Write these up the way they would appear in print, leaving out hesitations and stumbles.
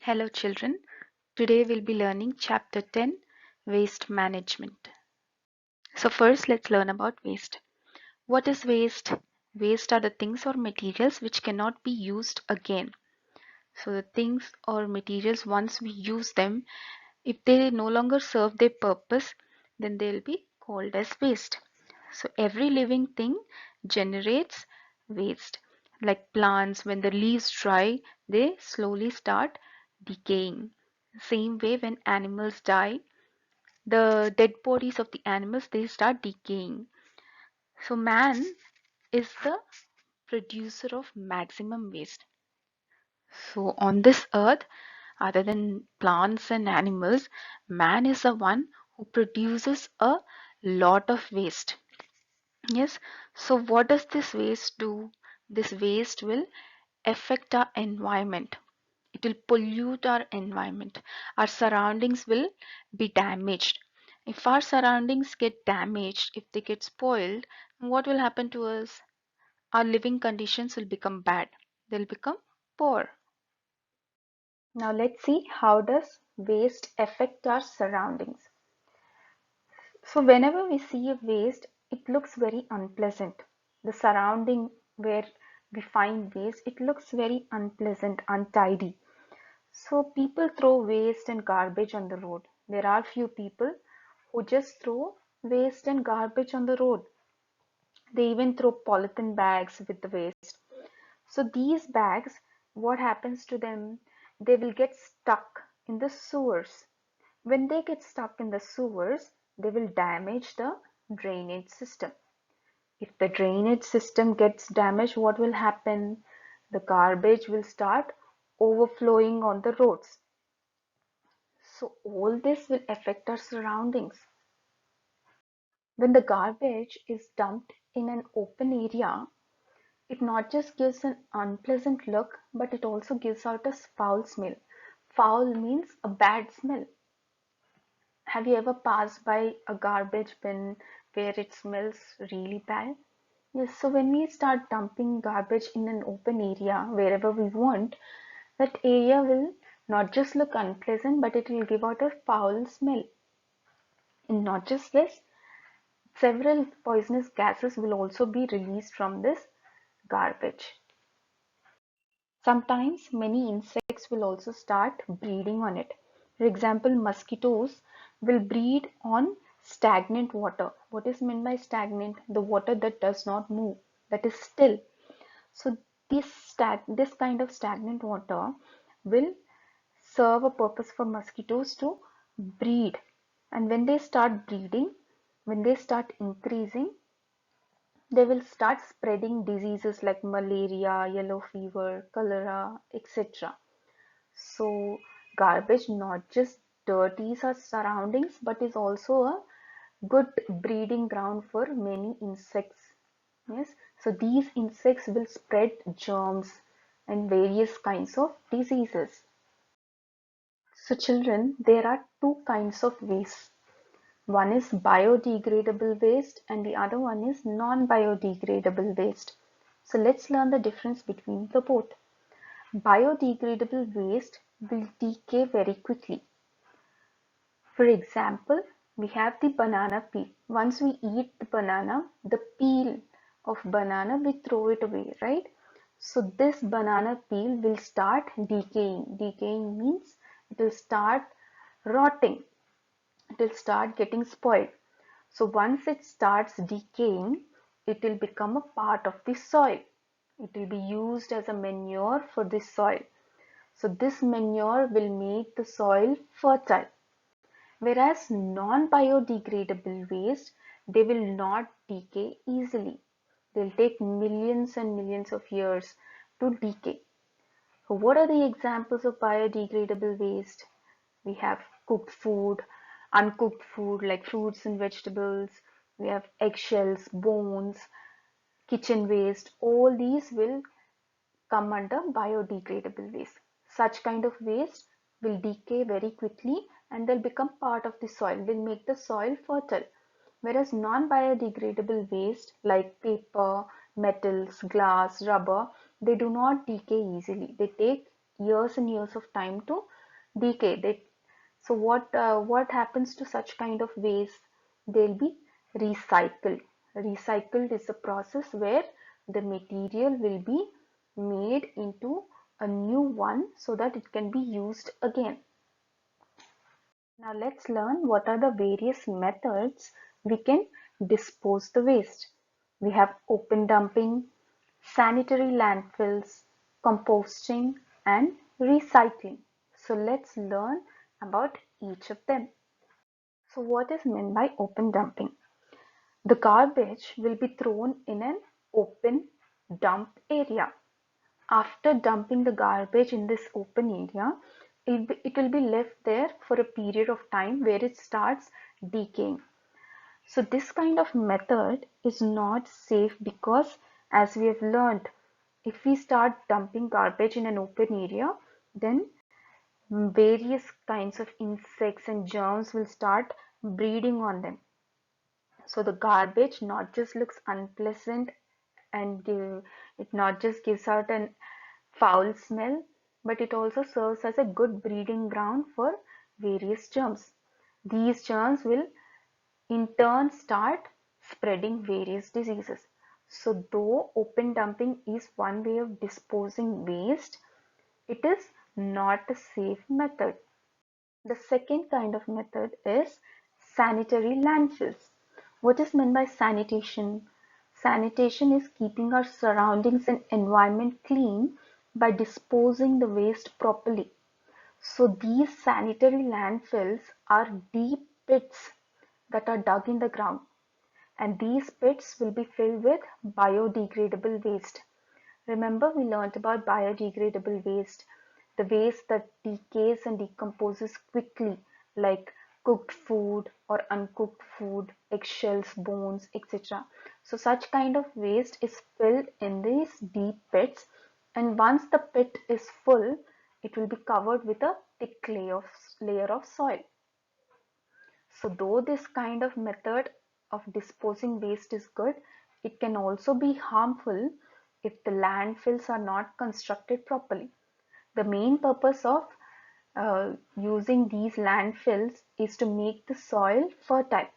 Hello children, today we'll be learning chapter 10, Waste Management. So first let's learn about waste. What is waste? Waste are the things or materials which cannot be used again. So the things or materials, once we use them, if they no longer serve their purpose, then they'll be called as waste. So every living thing generates waste. Like plants, when the leaves dry, they slowly start decaying. Same way, when animals die, the dead bodies of the animals, they start decaying. So man is the producer of maximum waste. So on this earth, other than plants and animals, man is the one who produces a lot of waste. Yes. So what does this waste do? This waste will affect our environment. It will pollute our environment. Our surroundings will be damaged. If our surroundings get damaged, if they get spoiled, what will happen to us? Our living conditions will become bad. They'll become poor. Now let's see, how does waste affect our surroundings. So whenever we see a waste, it looks very unpleasant. The surrounding where we find waste, it looks very unpleasant, untidy. So people throw waste and garbage on the road. There are few people who just throw waste and garbage on the road. They even throw polythene bags with the waste. So these bags, what happens to them? They will get stuck in the sewers. When they get stuck in the sewers, they will damage the drainage system. If the drainage system gets damaged, what will happen? The garbage will start overflowing on the roads. So all this will affect our surroundings. When the garbage is dumped in an open area, it not just gives an unpleasant look, but it also gives out a foul smell. Foul means a bad smell. Have you ever passed by a garbage bin where it smells really bad? Yes, so when we start dumping garbage in an open area wherever we want, that area will not just look unpleasant, but it will give out a foul smell. And not just this, several poisonous gases will also be released from this garbage. Sometimes many insects will also start breeding on it. For example, mosquitoes will breed on stagnant water. What is meant by stagnant? The water that does not move, that is still. So this kind of stagnant water will serve a purpose for mosquitoes to breed. And when they start breeding, when they start increasing, they will start spreading diseases like malaria, yellow fever, cholera, etc. So garbage not just dirties our surroundings, but is also a good breeding ground for many insects. Yes, so these insects will spread germs and various kinds of diseases. So children, there are two kinds of waste. One is biodegradable waste and the other one is non-biodegradable waste. So let's learn the difference between the both. Biodegradable waste will decay very quickly. For example, we have the banana peel. Once we eat the banana, the peel of banana, we throw it away, right? So this banana peel will start decaying. Decaying means it will start rotting. It will start getting spoiled. So once it starts decaying, it will become a part of the soil. It will be used as a manure for the soil. So this manure will make the soil fertile. Whereas non-biodegradable waste, they will not decay easily. They'll take millions and millions of years to decay. So what are the examples of biodegradable waste? We have cooked food, uncooked food like fruits and vegetables. We have eggshells, bones, kitchen waste. All these will come under biodegradable waste. Such kind of waste will decay very quickly and they'll become part of the soil, will make the soil fertile. Whereas non-biodegradable waste like paper, metals, glass, rubber, they do not decay easily. They take years and years of time to decay. So what happens to such kind of waste? They'll be recycled. Recycled is a process where the material will be made into a new one so that it can be used again. Now let's learn what are the various methods we can dispose the waste. We have open dumping, sanitary landfills, composting, and recycling. So let's learn about each of them. So what is meant by open dumping? The garbage will be thrown in an open dump area. After dumping the garbage in this open area, it will be left there for a period of time where it starts decaying. So this kind of method is not safe because, as we have learned, if we start dumping garbage in an open area, then various kinds of insects and germs will start breeding on them. So the garbage not just looks unpleasant and it not just gives out an foul smell, but it also serves as a good breeding ground for various germs. These germs will in turn start spreading various diseases. So though open dumping is one way of disposing waste, it is not a safe method. The second kind of method is sanitary landfills. What is meant by sanitation? Sanitation is keeping our surroundings and environment clean by disposing the waste properly. So these sanitary landfills are deep pits that are dug in the ground, and these pits will be filled with biodegradable waste. Remember, we learned about biodegradable waste, the waste that decays and decomposes quickly, like cooked food or uncooked food, eggshells, bones, etc. So such kind of waste is filled in these deep pits, and once the pit is full, it will be covered with a thick layer of soil. So though this kind of method of disposing waste is good, it can also be harmful if the landfills are not constructed properly. The main purpose of using these landfills is to make the soil fertile.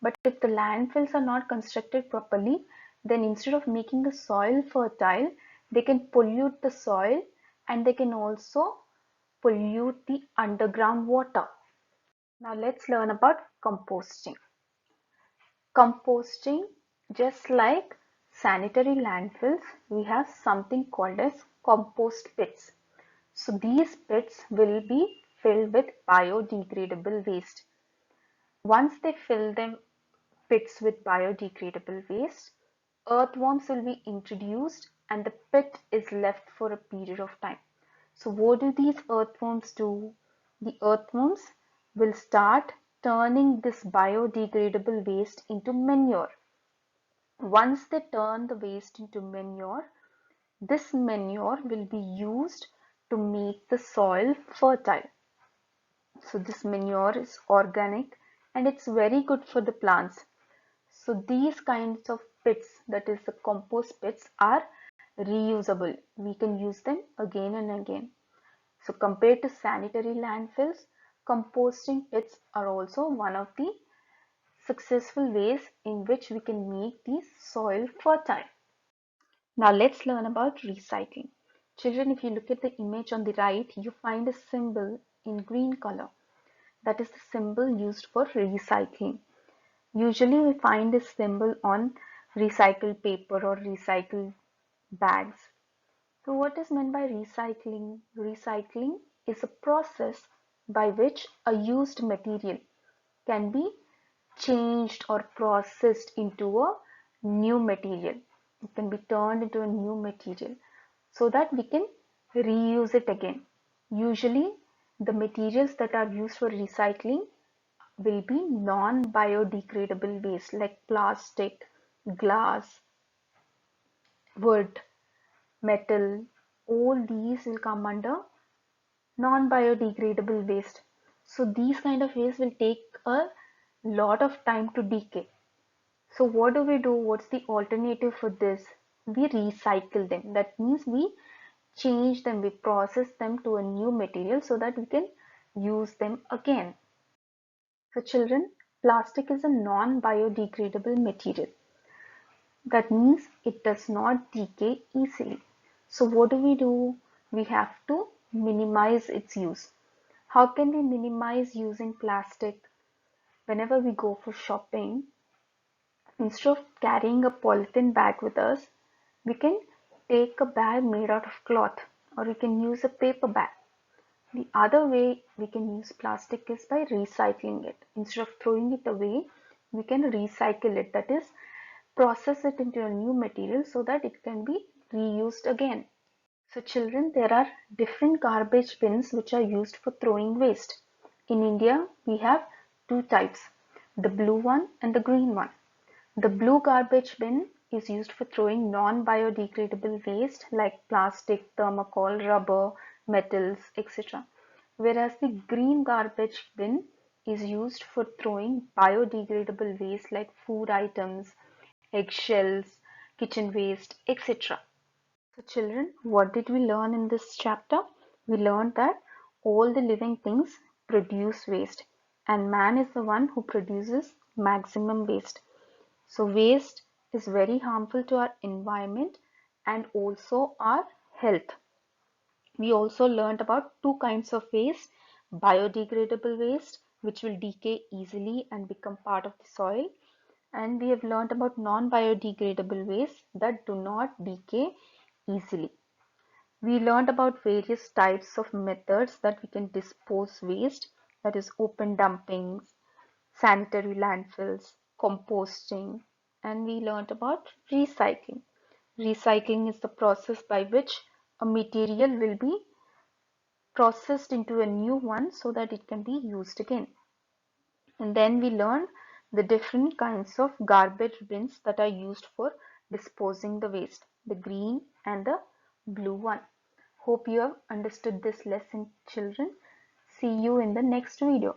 But if the landfills are not constructed properly, then instead of making the soil fertile, they can pollute the soil and they can also pollute the underground water. Now let's learn about composting. Composting, just like sanitary landfills, we have something called as compost pits. So these pits will be filled with biodegradable waste. Once they fill them pits with biodegradable waste, earthworms will be introduced and the pit is left for a period of time. So what do these earthworms do? The earthworms will start turning this biodegradable waste into manure. Once they turn the waste into manure, this manure will be used to make the soil fertile. So this manure is organic and it's very good for the plants. So these kinds of pits, that is the compost pits, are reusable. We can use them again and again. So compared to sanitary landfills, composting pits are also one of the successful ways in which we can make the soil fertile. Now let's learn about recycling. Children, if you look at the image on the right, you find a symbol in green color. That is the symbol used for recycling. Usually we find this symbol on recycled paper or recycled bags. So what is meant by recycling? Recycling is a process by which a used material can be changed or processed into a new material. It can be turned into a new material so that we can reuse it again. Usually the materials that are used for recycling will be non-biodegradable waste like plastic, glass, wood, metal. All these will come under non-biodegradable waste. So these kind of waste will take a lot of time to decay. So what do? What's the alternative for this? We recycle them. That means we change them, we process them to a new material so that we can use them again. So children, plastic is a non-biodegradable material. That means it does not decay easily. So what do? We have to minimize its use. How can we minimize using plastic? Whenever we go for shopping, instead of carrying a polythene bag with us, we can take a bag made out of cloth, or we can use a paper bag. The other way we can use plastic is by recycling it. Instead of throwing it away, we can recycle it. That is, process it into a new material so that it can be reused again. So children, there are different garbage bins which are used for throwing waste. In India, we have two types, the blue one and the green one. The blue garbage bin is used for throwing non-biodegradable waste like plastic, thermocol, rubber, metals, etc. Whereas the green garbage bin is used for throwing biodegradable waste like food items, eggshells, kitchen waste, etc. So children, what did we learn in this chapter? We learned that all the living things produce waste, and man is the one who produces maximum waste. So waste is very harmful to our environment and also our health. We also learned about two kinds of waste: biodegradable waste, which will decay easily and become part of the soil, and we have learned about non-biodegradable waste that do not decay easily. We learned about various types of methods that we can dispose waste, that is open dumpings, sanitary landfills, composting, and we learned about recycling. Recycling is the process by which a material will be processed into a new one so that it can be used again. And then we learned the different kinds of garbage bins that are used for disposing the waste, the green and the blue one. Hope you have understood this lesson, children. See you in the next video.